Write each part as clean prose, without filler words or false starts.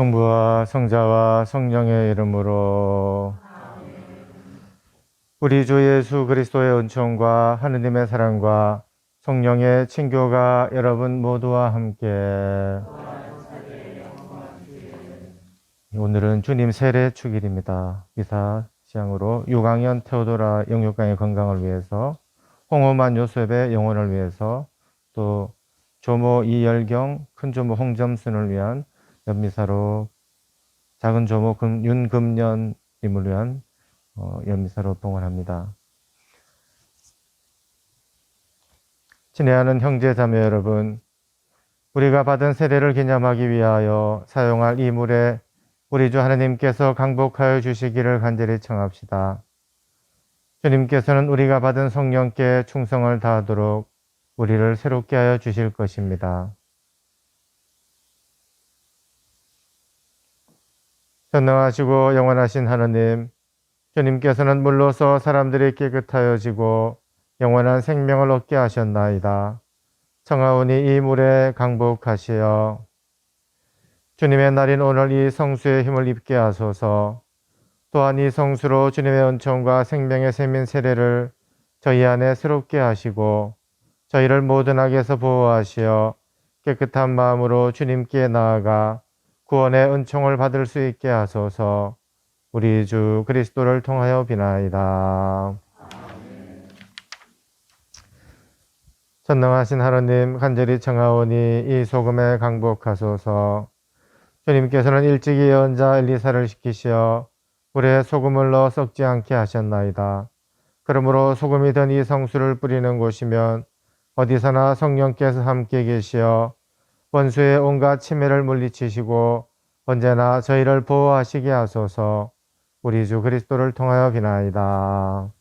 성부와 성자와 성령의 이름으로. 우리 주 예수 그리스도의 은총과 하느님의 사랑과 성령의 친교가 여러분 모두와 함께. 오늘은 주님 세례 축일입니다. 미사 시향으로 6학년 테오도라 영육강의 건강을 위해서, 홍호만 요셉의 영혼을 위해서, 또 조모 이열경, 큰조모 홍점순을 위한 연미사로, 작은 조모 윤금년님을 위한 연미사로 봉헌합니다. 친애하는 형제 자매 여러분, 우리가 받은 세례를 기념하기 위하여 사용할 이 물에 우리 주 하나님께서 강복하여 주시기를 간절히 청합시다. 주님께서는 우리가 받은 성령께 충성을 다하도록 우리를 새롭게 하여 주실 것입니다. 전능하시고 영원하신 하나님, 주님께서는 물로서 사람들이 깨끗하여지고 영원한 생명을 얻게 하셨나이다. 청하오니 이 물에 강복하시어 주님의 날인 오늘 이 성수의 힘을 입게 하소서. 또한 이 성수로 주님의 은총과 생명의 샘인 세례를 저희 안에 새롭게 하시고 저희를 모든 악에서 보호하시어 깨끗한 마음으로 주님께 나아가 구원의 은총을 받을 수 있게 하소서. 우리 주 그리스도를 통하여 비나이다. 전능하신 하나님, 간절히 청하오니 이 소금에 강복하소서. 주님께서는 일찍이 예언자 엘리사를 시키시어 물에 소금을 넣어 썩지 않게 하셨나이다. 그러므로 소금이 든 이 성수를 뿌리는 곳이면 어디서나 성령께서 함께 계시어 원수의 온갖 침해를 물리치시고 언제나 저희를 보호하시게 하소서. 우리 주 그리스도를 통하여 비나이다.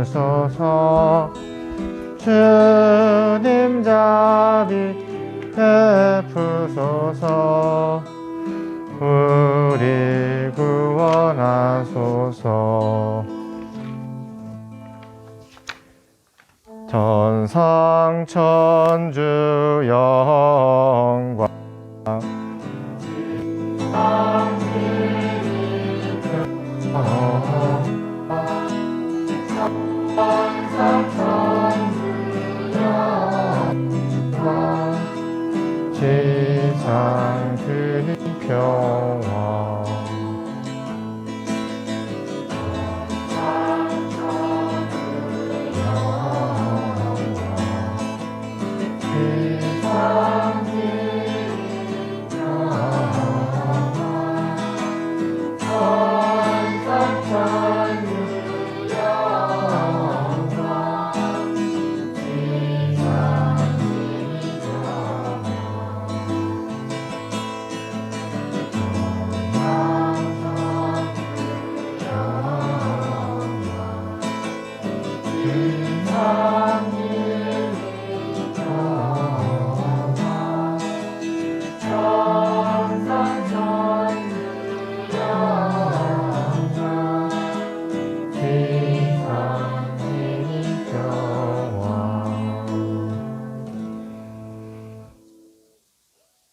베푸소서. 주님 자비 베푸소서. 우리 구원하소서. 천상 천주 영광 지상 주님 평화.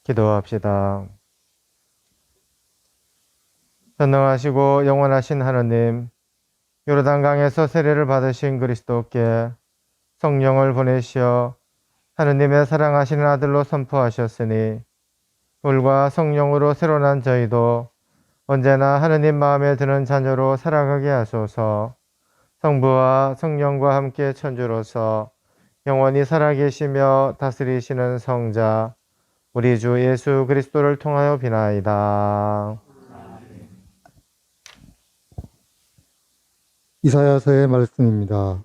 기도합시다. 전능하시고 영원하신 하느님, 요르단강에서 세례를 받으신 그리스도께 성령을 보내시어 하느님의 사랑하시는 아들로 선포하셨으니 물과 성령으로 새로 난 저희도 언제나 하느님 마음에 드는 자녀로 살아가게 하소서. 성부와 성령과 함께 천주로서 영원히 살아계시며 다스리시는 성자 우리 주 예수 그리스도를 통하여 비나이다. 이사야서의 말씀입니다.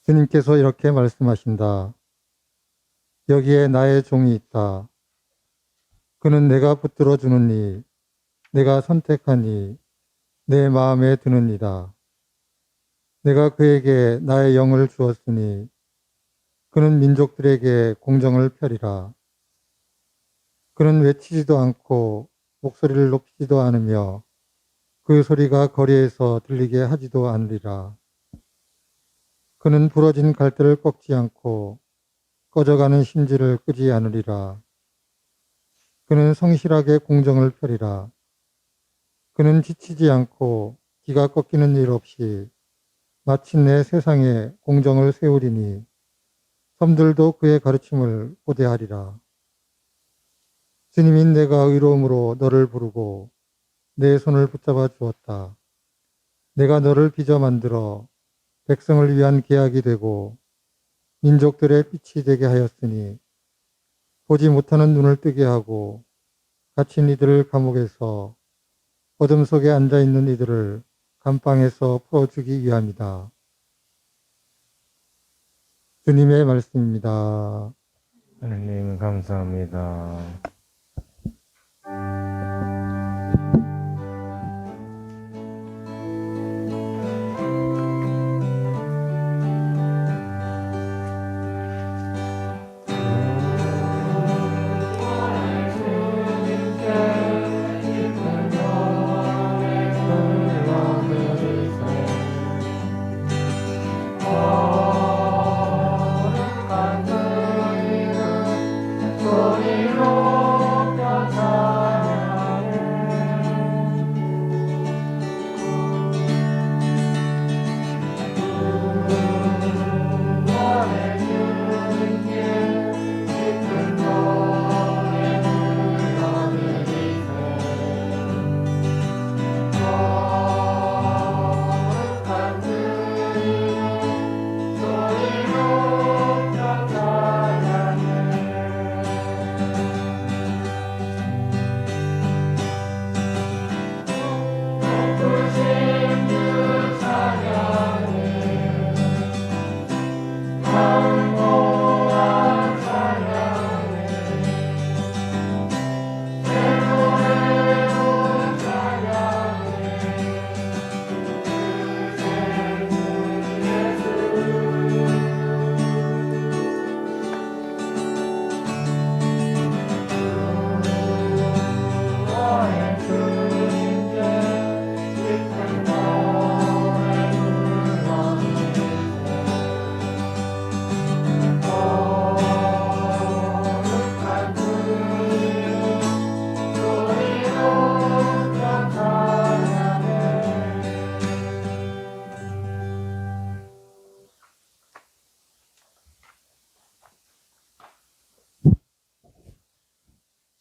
주님께서 이렇게 말씀하신다. 여기에 나의 종이 있다. 그는 내가 붙들어 주느니 내가 선택하니 내 마음에 드느니라. 내가 그에게 나의 영을 주었으니 그는 민족들에게 공정을 펴리라. 그는 외치지도 않고 목소리를 높이지도 않으며 그 소리가 거리에서 들리게 하지도 않으리라. 그는 부러진 갈대를 꺾지 않고 꺼져가는 심지를 끄지 않으리라. 그는 성실하게 공정을 펴리라. 그는 지치지 않고 기가 꺾이는 일 없이 마침내 세상에 공정을 세우리니 섬들도 그의 가르침을 고대하리라. 주님인 내가 의로움으로 너를 부르고 내 손을 붙잡아 주었다. 내가 너를 빚어 만들어 백성을 위한 계약이 되고 민족들의 빛이 되게 하였으니 보지 못하는 눈을 뜨게 하고 갇힌 이들을 감옥에서 어둠 속에 앉아있는 이들을 감방에서 풀어주기 위함이다. 주님의 말씀입니다. 하느님 감사합니다.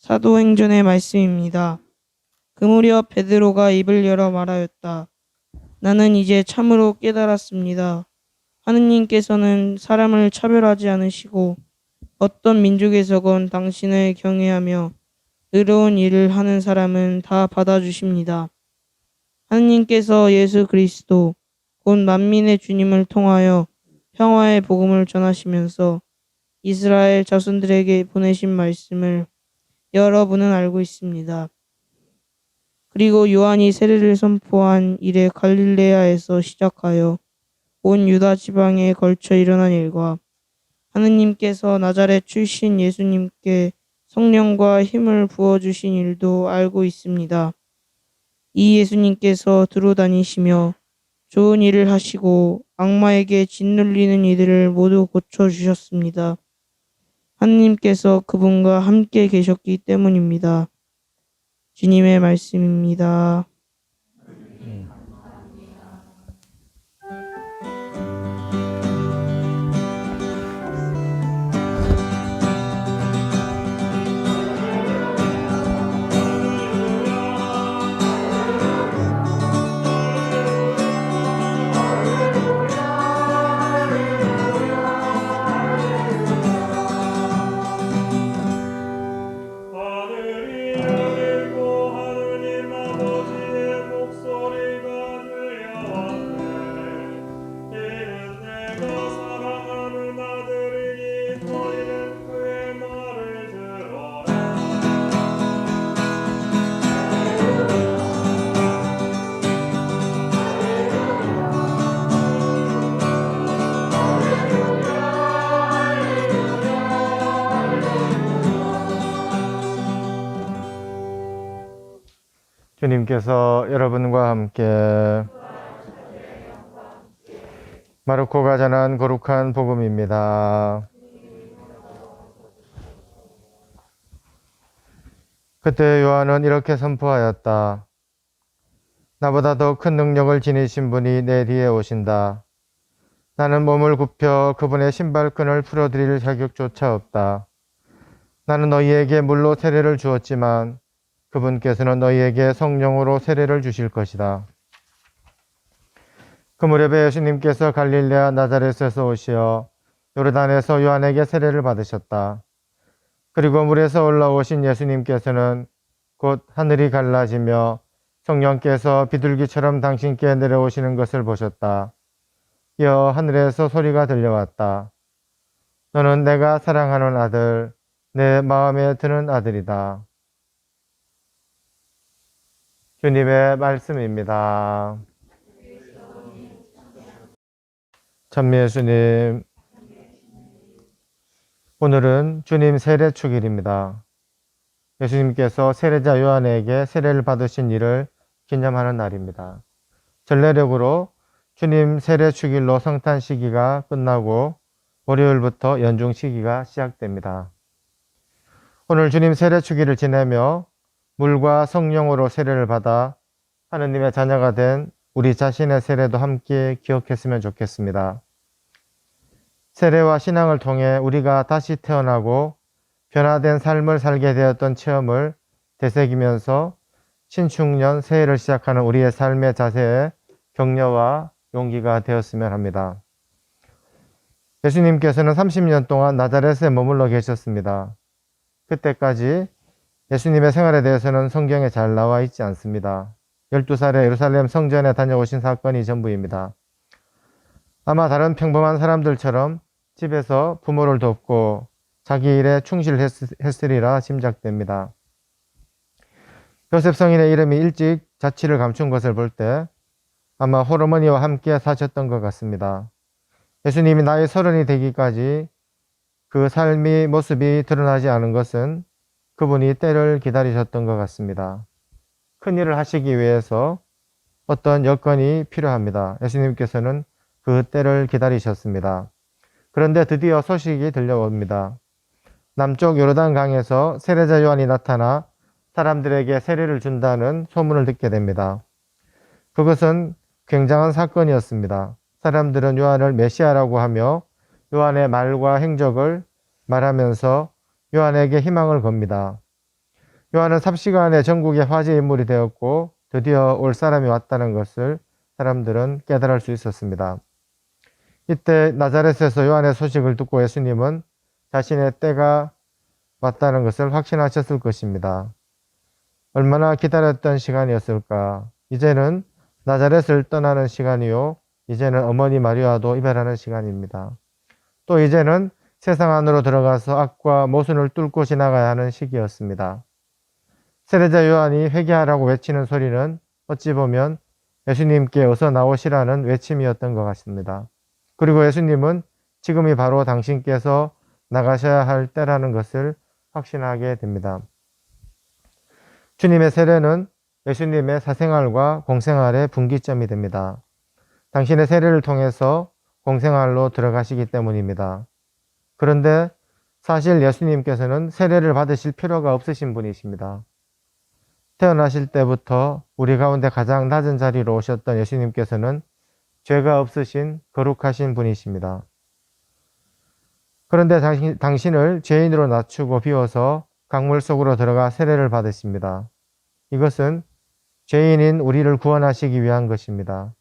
사도행전의 말씀입니다. 그 무렵 베드로가 입을 열어 말하였다. 나는 이제 참으로 깨달았습니다. 하느님께서는 사람을 차별하지 않으시고 어떤 민족에서건 당신을 경외하며 의로운 일을 하는 사람은 다 받아주십니다. 하느님께서 예수 그리스도 곧 만민의 주님을 통하여 평화의 복음을 전하시면서 이스라엘 자손들에게 보내신 말씀을 여러분은 알고 있습니다. 그리고 요한이 세례를 선포한 이래 갈릴레아에서 시작하여 온 유다 지방에 걸쳐 일어난 일과 하느님께서 나자렛 출신 예수님께 성령과 힘을 부어주신 일도 알고 있습니다. 이 예수님께서 두루 다니시며 좋은 일을 하시고 악마에게 짓눌리는 이들을 모두 고쳐주셨습니다. 하느님께서 그분과 함께 계셨기 때문입니다. 주님의 말씀입니다. 하늘이 열리고 하느님 아버지의 목소리가 들려왔네. 이는 내가 사랑하는 아들이니 너희는 그의 말을 들어라. 주님께서 여러분과 함께 마르코가 전한 거룩한 복음입니다. 그때 요한은 이렇게 선포하였다. 나보다 더 큰 능력을 지니신 분이 내 뒤에 오신다. 나는 몸을 굽혀 그분의 신발끈을 풀어드릴 자격조차 없다. 나는 너희에게 물로 세례를 주었지만 그분께서는 너희에게 성령으로 세례를 주실 것이다. 그 무렵에 예수님께서 갈릴레아 나자렛에서 오시어 요르단에서 요한에게 세례를 받으셨다. 그리고 물에서 올라오신 예수님께서는 곧 하늘이 갈라지며 성령께서 비둘기처럼 당신께 내려오시는 것을 보셨다. 이어 하늘에서 소리가 들려왔다. 너는 내가 사랑하는 아들, 내 마음에 드는 아들이다. 주님의 말씀입니다. 찬미 예수님, 오늘은 주님 세례 축일입니다. 예수님께서 세례자 요한에게 세례를 받으신 일을 기념하는 날입니다. 전례력으로 주님 세례 축일로 성탄 시기가 끝나고 월요일부터 연중 시기가 시작됩니다. 오늘 주님 세례 축일을 지내며 물과 성령으로 세례를 받아 하느님의 자녀가 된 우리 자신의 세례도 함께 기억했으면 좋겠습니다. 세례와 신앙을 통해 우리가 다시 태어나고 변화된 삶을 살게 되었던 체험을 되새기면서 신축년 새해를 시작하는 우리의 삶의 자세에 격려와 용기가 되었으면 합니다. 예수님께서는 30년 동안 나자렛에 머물러 계셨습니다. 그때까지 예수님의 생활에 대해서는 성경에 잘 나와 있지 않습니다. 12살에 예루살렘 성전에 다녀오신 사건이 전부입니다. 아마 다른 평범한 사람들처럼 집에서 부모를 돕고 자기 일에 충실했으리라 짐작됩니다. 요셉 성인의 이름이 일찍 자취를 감춘 것을 볼 때 아마 홀어머니와 함께 사셨던 것 같습니다. 예수님이 나이 30이 되기까지 그 삶의 모습이 드러나지 않은 것은 그분이 때를 기다리셨던 것 같습니다. 큰일을 하시기 위해서 어떤 여건이 필요합니다. 예수님께서는 그 때를 기다리셨습니다. 그런데 드디어 소식이 들려옵니다. 남쪽 요르단 강에서 세례자 요한이 나타나 사람들에게 세례를 준다는 소문을 듣게 됩니다. 그것은 굉장한 사건이었습니다. 사람들은 요한을 메시아라고 하며 요한의 말과 행적을 말하면서 요한에게 희망을 겁니다. 요한은 삽시간에 전국의 화제 인물이 되었고 드디어 올 사람이 왔다는 것을 사람들은 깨달을 수 있었습니다. 이때 나자렛에서 요한의 소식을 듣고 예수님은 자신의 때가 왔다는 것을 확신하셨을 것입니다. 얼마나 기다렸던 시간이었을까. 이제는 나자렛을 떠나는 시간이요, 이제는 어머니 마리아도 이별하는 시간입니다. 또 이제는 세상 안으로 들어가서 악과 모순을 뚫고 지나가야 하는 시기였습니다. 세례자 요한이 회개하라고 외치는 소리는 어찌 보면 예수님께 어서 나오시라는 외침이었던 것 같습니다. 그리고 예수님은 지금이 바로 당신께서 나가셔야 할 때라는 것을 확신하게 됩니다. 주님의 세례는 예수님의 사생활과 공생활의 분기점이 됩니다. 당신의 세례를 통해서 공생활로 들어가시기 때문입니다. 그런데 사실 예수님께서는 세례를 받으실 필요가 없으신 분이십니다. 태어나실 때부터 우리 가운데 가장 낮은 자리로 오셨던 예수님께서는 죄가 없으신 거룩하신 분이십니다. 그런데 당신을 죄인으로 낮추고 비워서 강물 속으로 들어가 세례를 받으십니다. 이것은 죄인인 우리를 구원하시기 위한 것입니다.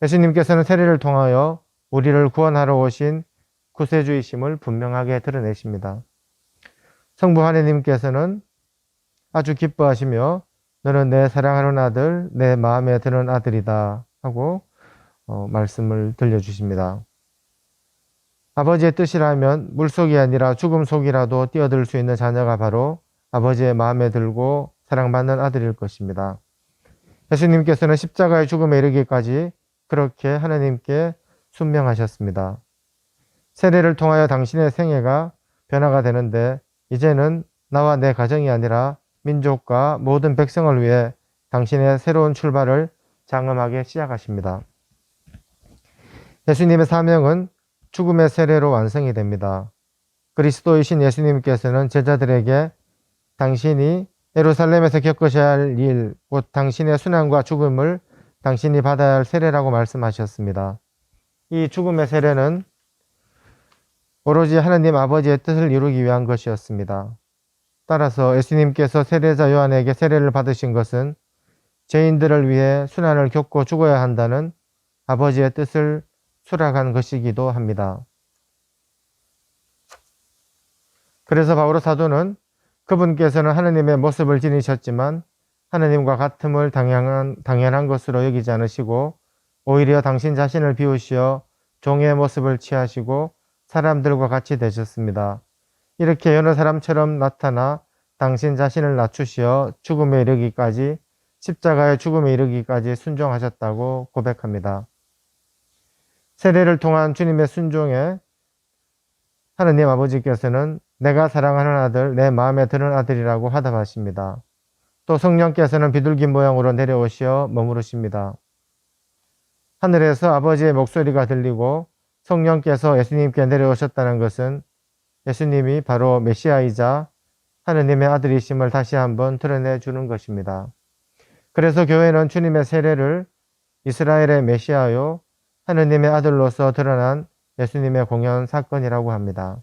예수님께서는 세례를 통하여 우리를 구원하러 오신 구세주이심을 분명하게 드러내십니다. 성부 하느님께서는 아주 기뻐하시며 너는 내 사랑하는 아들, 내 마음에 드는 아들이다 하고 말씀을 들려주십니다. 아버지의 뜻이라면 물속이 아니라 죽음 속이라도 뛰어들 수 있는 자녀가 바로 아버지의 마음에 들고 사랑받는 아들일 것입니다. 예수님께서는 십자가의 죽음에 이르기까지 그렇게 하나님께 순명하셨습니다. 세례를 통하여 당신의 생애가 변화가 되는데 이제는 나와 내 가정이 아니라 민족과 모든 백성을 위해 당신의 새로운 출발을 장엄하게 시작하십니다. 예수님의 사명은 죽음의 세례로 완성이 됩니다. 그리스도이신 예수님께서는 제자들에게 당신이 예루살렘에서 겪으셔야 할 일, 곧 당신의 순환과 죽음을 당신이 받아야 할 세례라고 말씀하셨습니다. 이 죽음의 세례는 오로지 하나님 아버지의 뜻을 이루기 위한 것이었습니다. 따라서 예수님께서 세례자 요한에게 세례를 받으신 것은 죄인들을 위해 순환을 겪고 죽어야 한다는 아버지의 뜻을 수락한 것이기도 합니다. 그래서 바오로 사도는 그분께서는 하나님의 모습을 지니셨지만 하나님과 같음을 당연한 것으로 여기지 않으시고 오히려 당신 자신을 비우시어 종의 모습을 취하시고 사람들과 같이 되셨습니다. 이렇게 여러 사람처럼 나타나 당신 자신을 낮추시어 죽음에 이르기까지 십자가의 죽음에 이르기까지 순종하셨다고 고백합니다. 세례를 통한 주님의 순종에 하느님 아버지께서는 내가 사랑하는 아들, 내 마음에 드는 아들이라고 화답하십니다. 또 성령께서는 비둘기 모양으로 내려오시어 머무르십니다. 하늘에서 아버지의 목소리가 들리고 성령께서 예수님께 내려오셨다는 것은 예수님이 바로 메시아이자 하느님의 아들이심을 다시 한번 드러내 주는 것입니다. 그래서 교회는 주님의 세례를 이스라엘의 메시아요 하느님의 아들로서 드러난 예수님의 공연 사건이라고 합니다.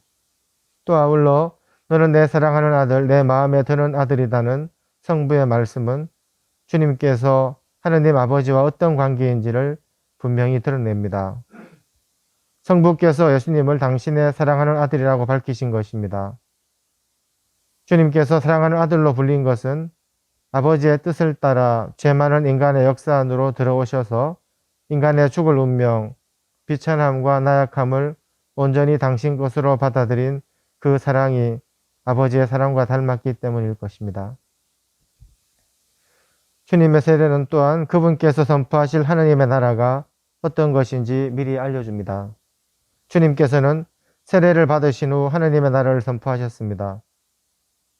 또 아울러 너는 내 사랑하는 아들, 내 마음에 드는 아들이다는 성부의 말씀은 주님께서 하느님 아버지와 어떤 관계인지를 분명히 드러냅니다. 성부께서 예수님을 당신의 사랑하는 아들이라고 밝히신 것입니다. 주님께서 사랑하는 아들로 불린 것은 아버지의 뜻을 따라 죄 많은 인간의 역사 안으로 들어오셔서 인간의 죽을 운명, 비천함과 나약함을 온전히 당신 것으로 받아들인 그 사랑이 아버지의 사랑과 닮았기 때문일 것입니다. 주님의 세례는 또한 그분께서 선포하실 하느님의 나라가 어떤 것인지 미리 알려줍니다. 주님께서는 세례를 받으신 후 하느님의 나라를 선포하셨습니다.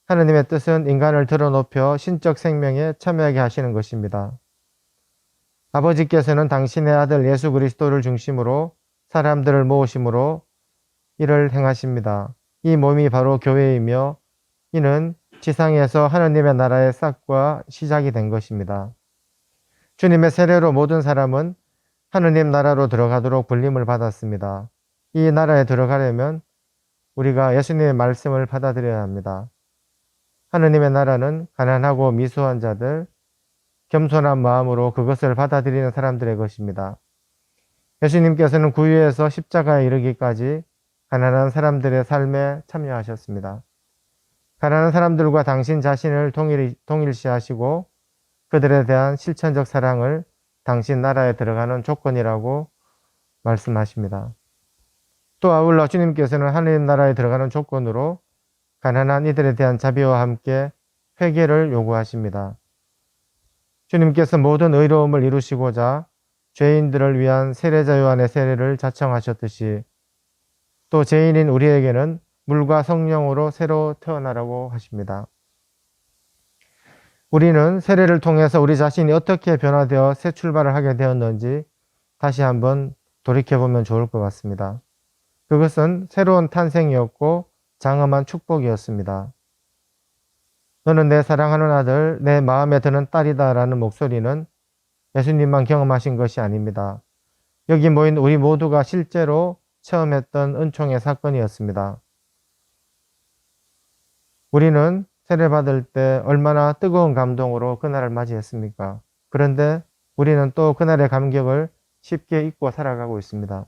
하느님의 뜻은 인간을 드러높여 신적 생명에 참여하게 하시는 것입니다. 아버지께서는 당신의 아들 예수 그리스도를 중심으로 사람들을 모으심으로 이를 행하십니다. 이 몸이 바로 교회이며 이는 지상에서 하느님의 나라의 싹과 시작이 된 것입니다. 주님의 세례로 모든 사람은 하느님 나라로 들어가도록 불림을 받았습니다. 이 나라에 들어가려면 우리가 예수님의 말씀을 받아들여야 합니다. 하느님의 나라는 가난하고 미소한 자들, 겸손한 마음으로 그것을 받아들이는 사람들의 것입니다. 예수님께서는 구유에서 십자가에 이르기까지 가난한 사람들의 삶에 참여하셨습니다. 가난한 사람들과 당신 자신을 동일시하시고 그들에 대한 실천적 사랑을 당신 나라에 들어가는 조건이라고 말씀하십니다. 또 아울러 주님께서는 하느님 나라에 들어가는 조건으로 가난한 이들에 대한 자비와 함께 회개를 요구하십니다. 주님께서 모든 의로움을 이루시고자 죄인들을 위한 세례자 요한의 세례를 자청하셨듯이 또 죄인인 우리에게는 물과 성령으로 새로 태어나라고 하십니다. 우리는 세례를 통해서 우리 자신이 어떻게 변화되어 새 출발을 하게 되었는지 다시 한번 돌이켜보면 좋을 것 같습니다. 그것은 새로운 탄생이었고 장엄한 축복이었습니다. 너는 내 사랑하는 아들, 내 마음에 드는 딸이다라는 목소리는 예수님만 경험하신 것이 아닙니다. 여기 모인 우리 모두가 실제로 처음 했던 은총의 사건이었습니다. 우리는 세례받을 때 얼마나 뜨거운 감동으로 그날을 맞이했습니까? 그런데 우리는 또 그날의 감격을 쉽게 잊고 살아가고 있습니다.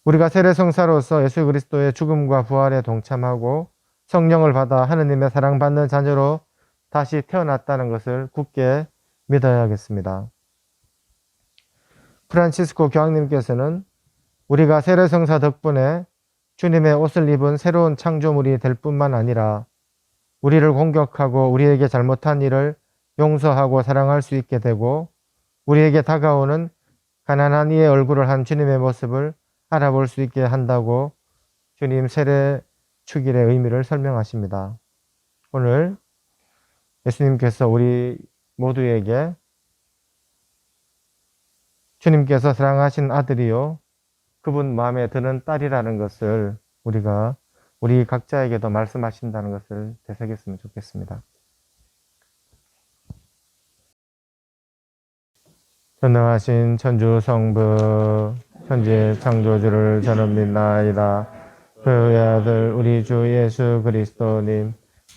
우리가 세례성사로서 예수 그리스도의 죽음과 부활에 동참하고 성령을 받아 하느님의 사랑받는 자녀로 다시 태어났다는 것을 굳게 믿어야겠습니다. 프란치스코 교황님께서는 우리가 세례성사 덕분에 주님의 옷을 입은 새로운 창조물이 될 뿐만 아니라 우리를 공격하고 우리에게 잘못한 일을 용서하고 사랑할 수 있게 되고 우리에게 다가오는 가난한 이의 얼굴을 한 주님의 모습을 알아볼 수 있게 한다고 주님 세례 축일의 의미를 설명하십니다. 오늘 예수님께서 우리 모두에게 주님께서 사랑하신 아들이요 그분 마음에 드는 딸이라는 것을 우리 각자에게도 말씀하신다는 것을 되새겼으면 좋겠습니다. 전능하신 천주 성부 천지의 창조주를 저는 믿나이다. 그의 아들 우리 주 예수 그리스도님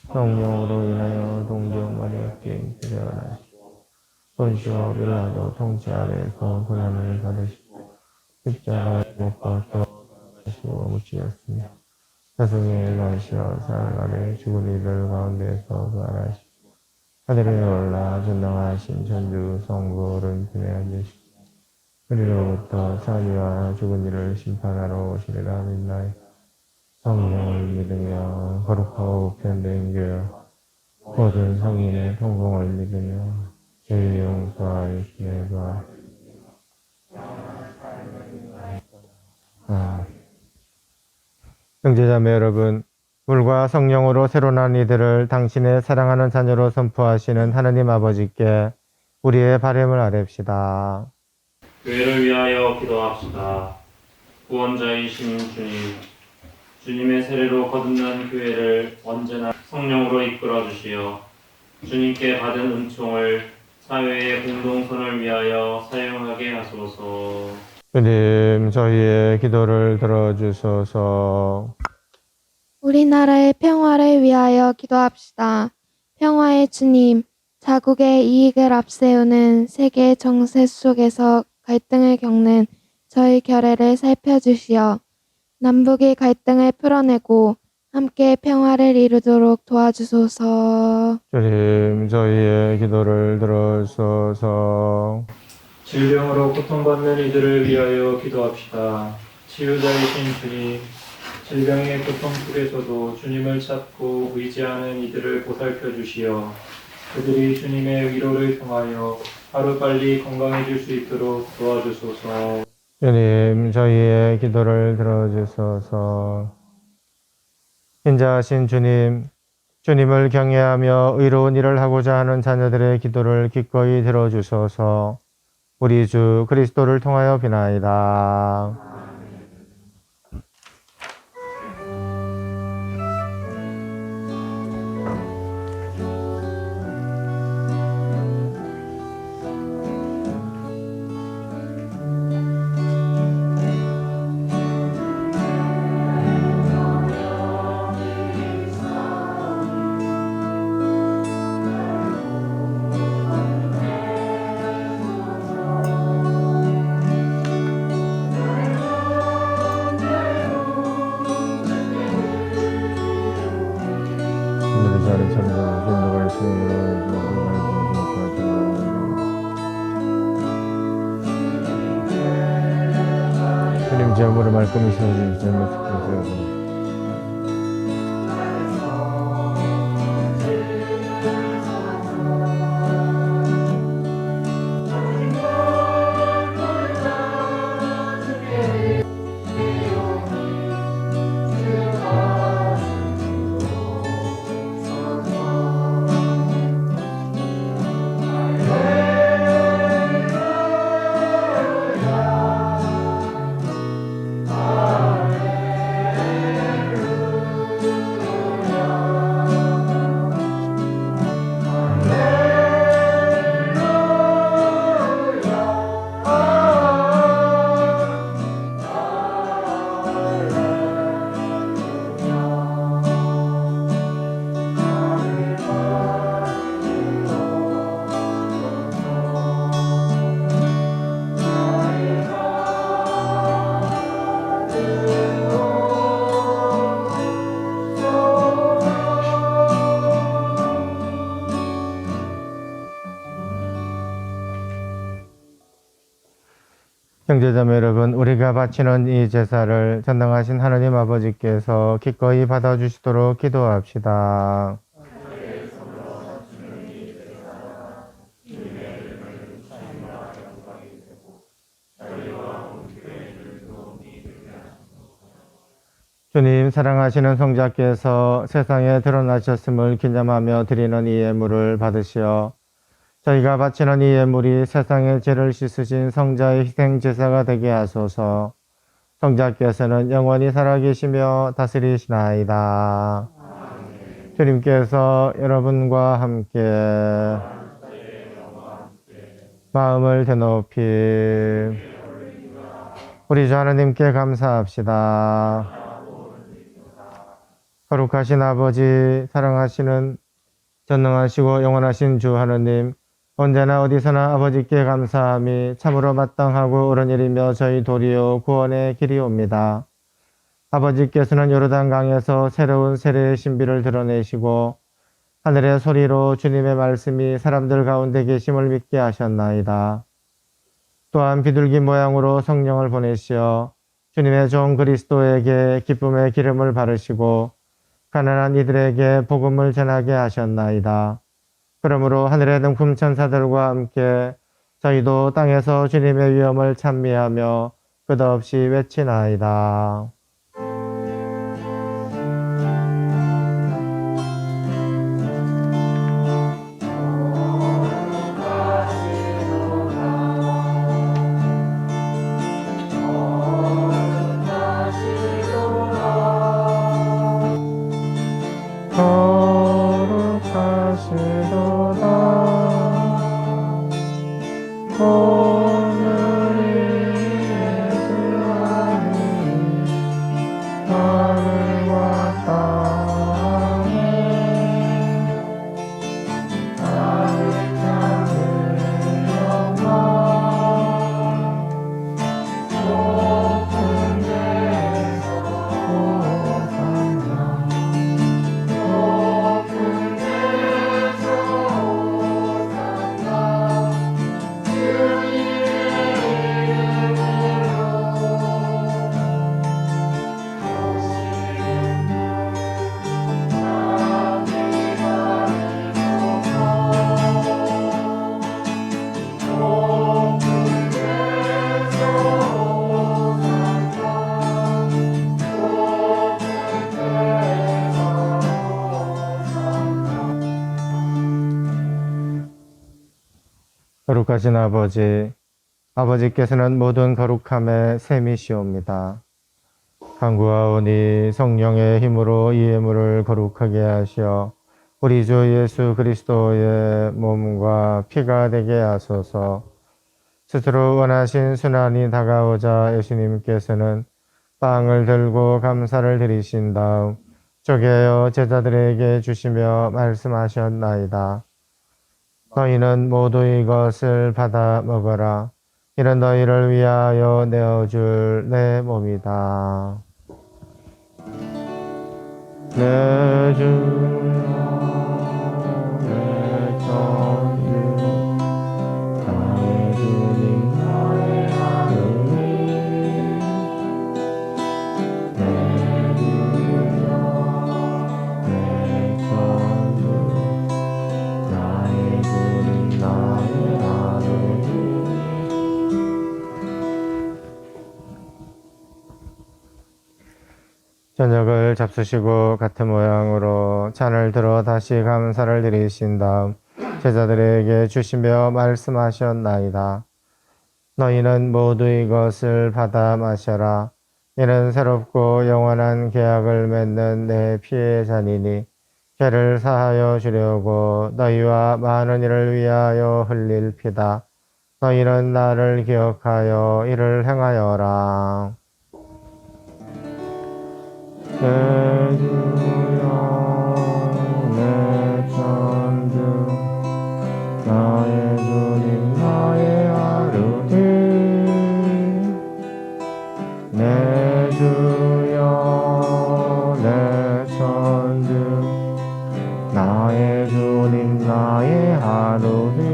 성령으로 인하여 동정 마리아께 태어나시고 본시오 빌라도 통치 아래에서 고난을 받으시고 십자가에 못 박혀 죽으시고 묻히셨으며 사슴에 가시어 사흘 만에 죽은 이들 가운데서 부활하시고 하늘에 올라 전능하신 천주 성부를 편에 앉으시고 그리로부터 사니와 죽은 이를 심판하러 오시리라 믿나이다. 성령을 믿으며 거룩하고 편된 교회 모든 성인의 통공을 믿으며 죄의 용서와 육신의 부활 형제자매 여러분, 물과 성령으로 새로 난 이들을 당신의 사랑하는 자녀로 선포하시는 하느님 아버지께 우리의 바람을 아뢰읍시다. 교회를 위하여 기도합시다. 구원자이신 주님, 주님의 세례로 거듭난 교회를 언제나 성령으로 이끌어 주시어 주님께 받은 은총을 사회의 공동선을 위하여 사용하게 하소서. 주님, 저희의 기도를 들어주소서. 우리나라의 평화를 위하여 기도합시다. 평화의 주님, 자국의 이익을 앞세우는 세계 정세 속에서 갈등을 겪는 저희 결례를 살펴주시어 남북의 갈등을 풀어내고 함께 평화를 이루도록 도와주소서. 주님, 저희의 기도를 들어주소서. 질병으로 고통받는 이들을 위하여 기도합시다. 치유자이신 주님, 질병의 고통 속에서도 주님을 찾고 의지하는 이들을 보살펴 주시어 그들이 주님의 위로를 통하여 하루빨리 건강해질 수 있도록 도와주소서. 주님, 저희의 기도를 들어주소서. 인자하신 주님, 주님을 경외하며 의로운 일을 하고자 하는 자녀들의 기도를 기꺼이 들어주소서. 우리 주 그리스도를 통하여 비나이다. 주님 제물을 말끔히 세워주신 제물 축복하세요. 형제자매 여러분, 우리가 바치는 이 제사를 전능하신 하나님 아버지께서 기꺼이 받아주시도록 기도합시다. 주님, 사랑하시는 성자께서 세상에 드러나셨음을 기념하며 드리는 이 예물을 받으시어 저희가 바치는 이 예물이 세상의 죄를 씻으신 성자의 희생 제사가 되게 하소서. 성자께서는 영원히 살아계시며 다스리시나이다. 주님께서 여러분과 함께 마음을 드높이 우리 주 하나님께 감사합시다. 거룩하신 아버지, 사랑하시는 전능하시고 영원하신 주 하나님, 언제나 어디서나 아버지께 감사함이 참으로 마땅하고 옳은 일이며 저희 도리요 구원의 길이옵니다. 아버지께서는 요르단강에서 새로운 세례의 신비를 드러내시고 하늘의 소리로 주님의 말씀이 사람들 가운데 계심을 믿게 하셨나이다. 또한 비둘기 모양으로 성령을 보내시어 주님의 종 그리스도에게 기쁨의 기름을 바르시고 가난한 이들에게 복음을 전하게 하셨나이다. 그러므로 하늘의 등품 천사들과 함께 저희도 땅에서 주님의 위엄을 찬미하며 끝없이 외치나이다. 거룩하신 아버지, 아버지께서는 모든 거룩함의 셈이시옵니다. 간구하오니 성령의 힘으로 이 예물을 거룩하게 하시어 우리 주 예수 그리스도의 몸과 피가 되게 하소서. 스스로 원하신 순환이 다가오자 예수님께서는 빵을 들고 감사를 드리신 다음 쪼개어 제자들에게 주시며 말씀하셨나이다. 너희는 모두 이것을 받아 먹어라. 이는 너희를 위하여 내어줄 내 몸이다. 내 주여, 내 전주, 나의 주님, 나의 하느님. 내 주여, 내 전주, 나의 주님, 나의 하느님. 저녁을 잡수시고 같은 모양으로 잔을 들어 다시 감사를 드리신 다음 제자들에게 주시며 말씀하셨나이다. 너희는 모두 이것을 받아 마셔라. 이는 새롭고 영원한 계약을 맺는 내 피의 잔이니 죄를 사하여 주려고 너희와 많은 이를 위하여 흘릴 피다. 너희는 나를 기억하여 이를 행하여라. 내 주여, 내 전주, 나의 주님, 나의 하느님. 내 주여, 내 전주, 나의 주님, 나의 하느님.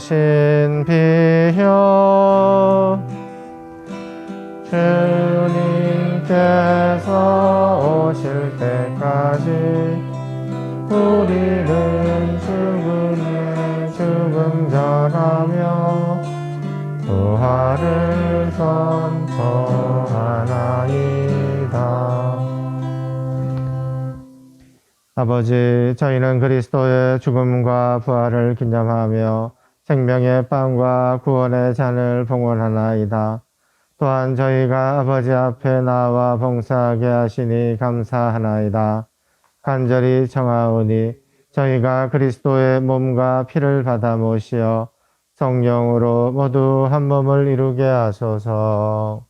신비여 주님께서 오실 때까지 우리는 죽음에 죽음 전하며 부활을 선포하나이다. 아버지, 저희는 그리스도의 죽음과 부활을 기념하며 생명의 빵과 구원의 잔을 봉헌하나이다. 또한 저희가 아버지 앞에 나와 봉사하게 하시니 감사하나이다. 간절히 청하오니 저희가 그리스도의 몸과 피를 받아 모시어 성령으로 모두 한 몸을 이루게 하소서.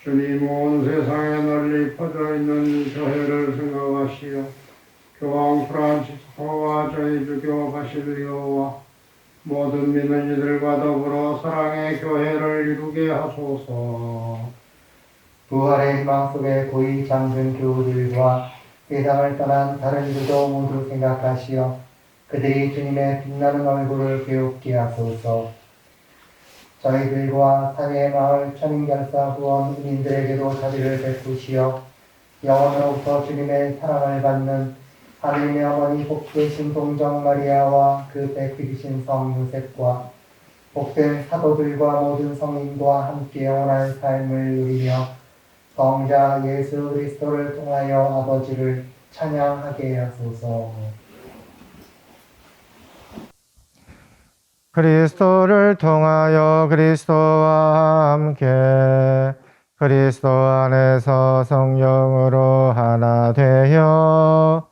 주님 온 세상에 널리 퍼져 있는 교회를 생각하시어 교황 프란시스코와 저희 주교 바실리오와 모든 믿는 이들과 더불어 사랑의 교회를 이루게 하소서. 부활의 희망 속에 고이 잠든 교우들과 세상을 떠난 다른 이들도 모두 생각하시어 그들이 주님의 빛나는 얼굴을 배웁게 하소서. 저희들과 사내 마을 천인결사 후원 은인들에게도 자비를 베푸시어 영원으로부터 주님의 사랑을 받는 하느님의 어머니 복되신 동정 마리아와 그 백비이신 성 요셉과 복된 사도들과 모든 성인과 함께 영원한 삶을 누리며 성자 예수 그리스도를 통하여 아버지를 찬양하게 하소서. 그리스도를 통하여 그리스도와 함께 그리스도 안에서 성령으로 하나 되어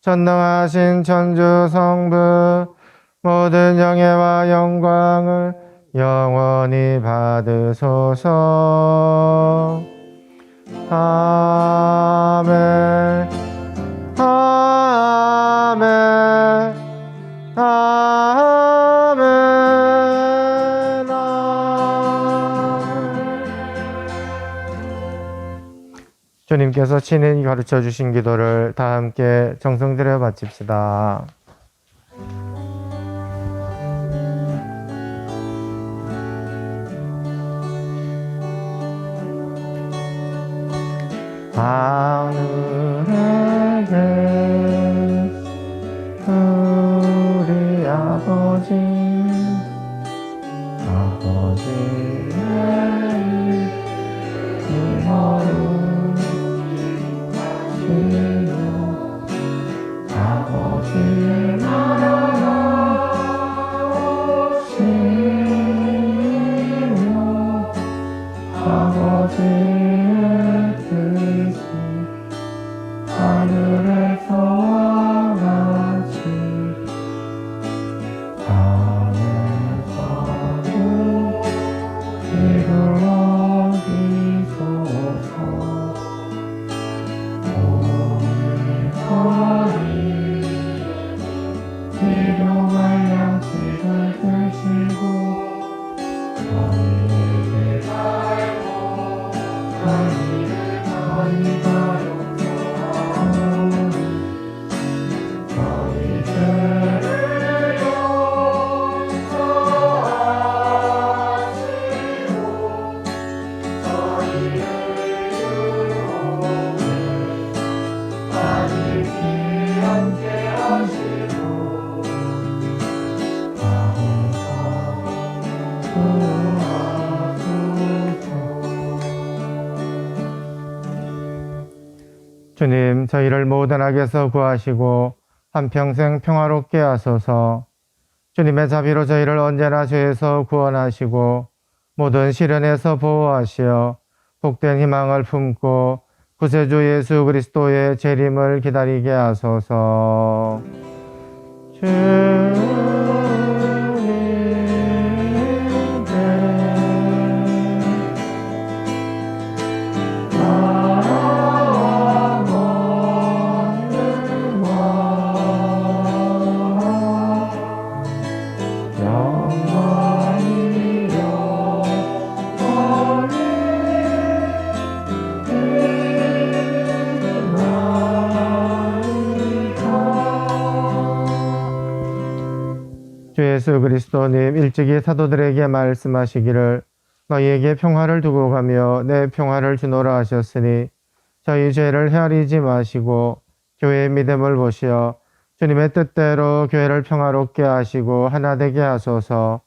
전능하신 천주 성부 모든 영예와 영광을 영원히 받으소서. 아멘. 아멘. 아멘. 주님께서 친히 가르쳐 주신 기도를 다 함께 정성 들여 바칩시다. 하늘에 계신 우리 아버지, 아버지의 이름으로 아버지의 나라가 오시며 아버지의 뜻이 하늘에서와 같이 땅에서도 이루어지소서. 일용할 양식을 드시고 저희에게 살고 저희가 용서하오니 저희 죄를 용서하시고 저희를 유혹에 빠지지 않게 하시고 주님, 저희를 모든 악에서 구하시고 한평생 평화롭게 하소서. 주님의 자비로 저희를 언제나 죄에서 구원하시고 모든 시련에서 보호하시어 복된 희망을 품고 구세주 예수 그리스도의 재림을 기다리게 하소서. 예수 그리스도님 일찍이 사도들에게 말씀하시기를 너희에게 평화를 두고 가며 내 평화를 주노라 하셨으니 저희 죄를 헤아리지 마시고 교회의 믿음을 보시어 주님의 뜻대로 교회를 평화롭게 하시고 하나 되게 하소서.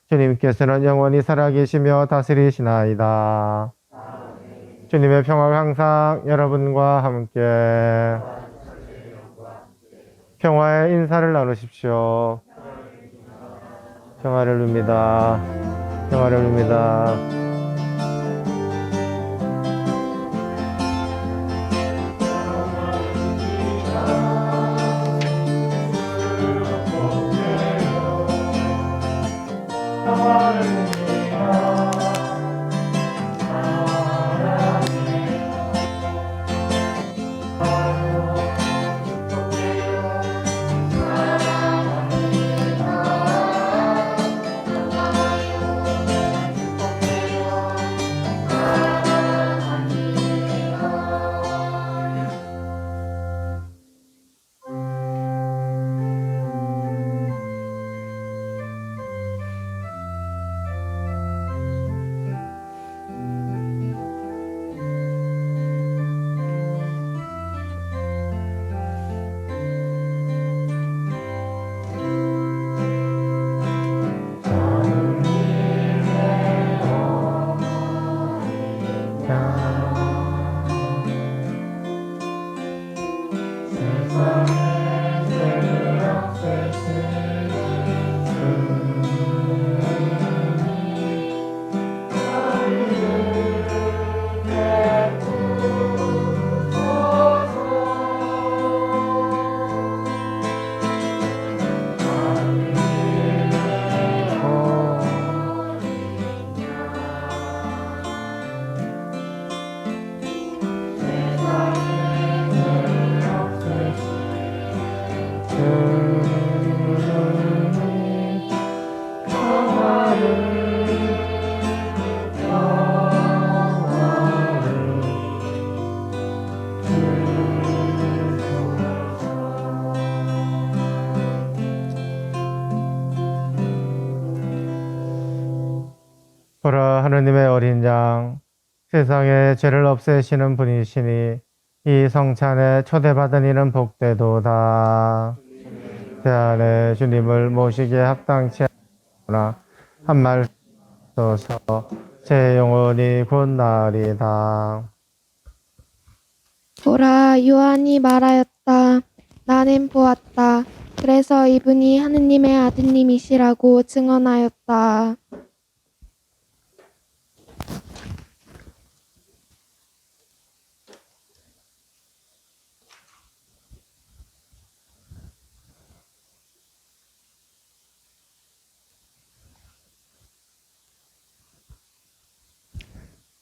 주님께서는 영원히 살아계시며 다스리시나이다. 주님의 평화가 항상 여러분과 함께. 평화의 인사를 나누십시오. 평화를 빕니다. 평화를 빕니다. 보라, 하느님의 어린 양, 세상의 죄를 없애시는 분이시니 이 성찬에 초대받은 이는 복되도다. 제 안에 주님을 모시기에 합당치 않으나 한 말 써서 제 영혼이 곧나리다. 보라, 요한이 말하였다. 나는 보았다. 그래서 이분이 하느님의 아드님이시라고 증언하였다.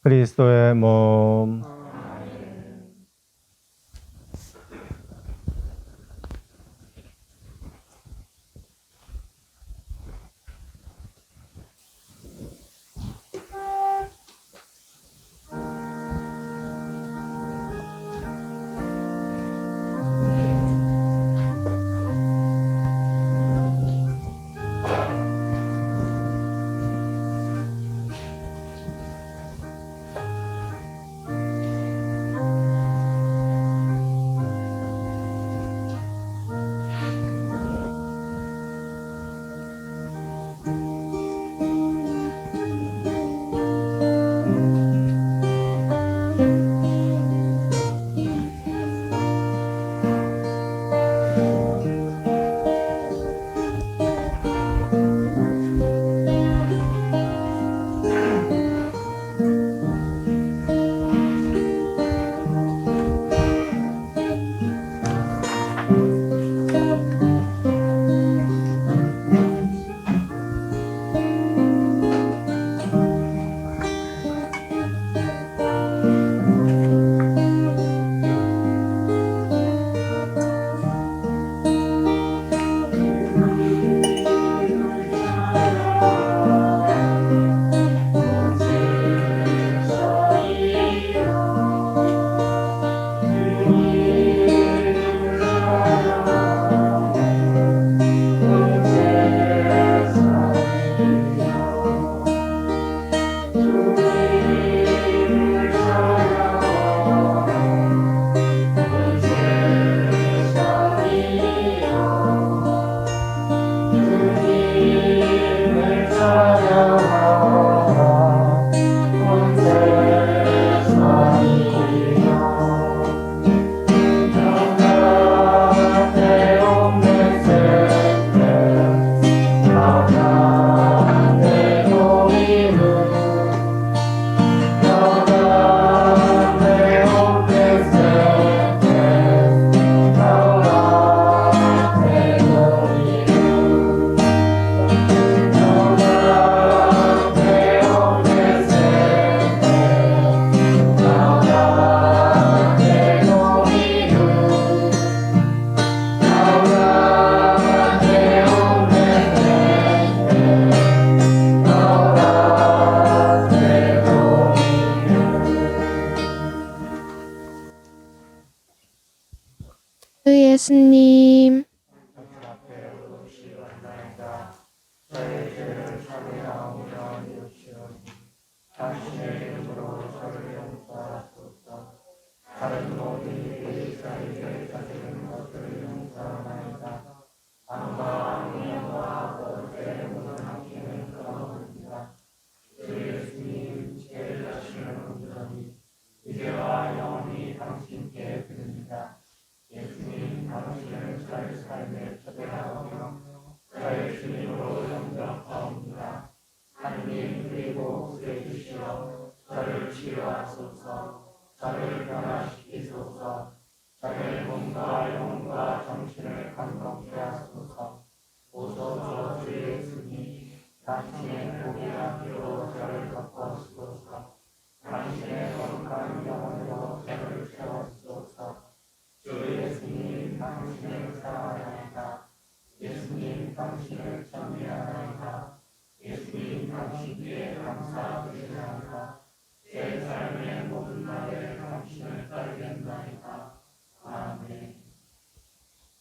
그리스도의 몸.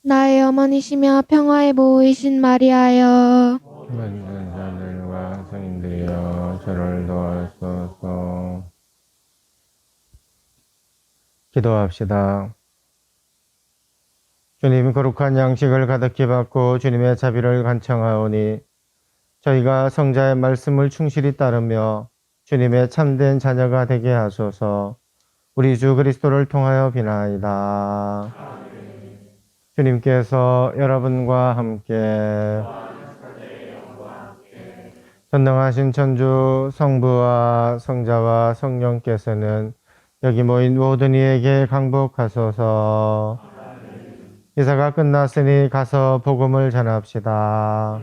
나의 어머니시며 평화의 보호이신 마리아여, 많은 자들과 성인들이여 저를 도와주소서. 기도합시다. 주님, 거룩한 양식을 가득히 받고 주님의 자비를 간청하오니 저희가 성자의 말씀을 충실히 따르며 주님의 참된 자녀가 되게 하소서. 우리 주 그리스도를 통하여 비나이다. 주님께서 여러분과 함께 전능하신 천주 성부와 성자와 성령께서는 여기 모인 모든 이에게 강복하소서. 이사가 끝났으니 가서 복음을 전합시다.